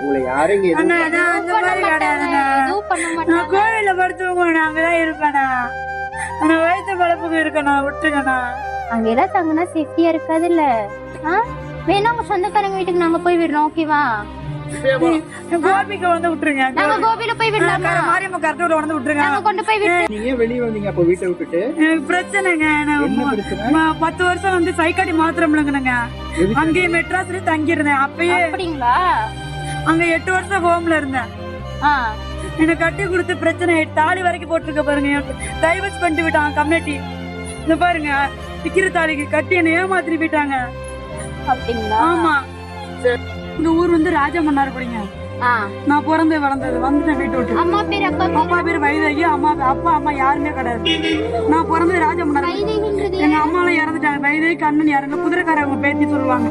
உங்களை யாரும் இங்க அண்ணா நான் அந்த மாதிரி கிடையாதுண்ணா. நான் கோவில படுத்துவோம் அங்கதான் இருப்பேண்ணா. ஆனா வயிற்று பழப்புக்கு இருக்கண்ணா, விட்டுருங்கண்ணா. அங்கெல்லாம் தங்கினா சேஃப்டியா இருக்காது இல்ல. வேணா உங்க சொந்தக்காரங்க வீட்டுக்கு நாங்க போய் விடுறோம், ஓகேவா? கோபிக்கு வந்து விட்டுருங்க. நாங்க கோபில போய் விடலாமா? மாரியம்மா கரெக்டா வந்து விட்டுருங்க. நாங்க கொண்டு போய் விட்டு நீங்க ஏன் வெளியே வந்தீங்க அப்ப வீட்டை விட்டுட்டு? எனக்கு பிரச்சனைங்க. என்ன பிரச்சனை? 10 வருஷம் வந்து சைக்காடி மாத்திரம்லங்கண்ணங்க. அங்கேயே மெட்ராஸ்ல தங்கி இருந்தேன். அப்பயே அப்படிங்களா? அங்க 8 வருஷம் ஹோம்ல இருந்தேன். என்ன கட்டி கொடுத்து பிரச்சனை தாலி வரைக்கும் போட்டிருக்க பாருங்க. டைவர்ஸ் பண்ணிட்டு விட்டாங்க கம்யூனிட்டி. இந்த பாருங்க விக்கிற தாலிக்கு கட்டி என்ன ஏமாத்திட்டு போயிட்டாங்க. அப்படிங்களா? ஆமா. இந்த ஊர் வந்து ராஜமன்னார் குடிங்க. நான் பிறந்து வளர்ந்தது வந்துட்டேன் வீட்டு விட்டு. அம்மா பேர் அப்பா பேர் வைதகி. அப்பா அம்மா யாருமே கிடையாது. நான் பிறந்தது ராஜமன்னார். எங்க அம்மா எல்லாம் இறந்துட்டாங்க. வைதகி கண்ணன் யாருங்க குதிரைக்காரங்க பேத்தி சொல்லுவாங்க.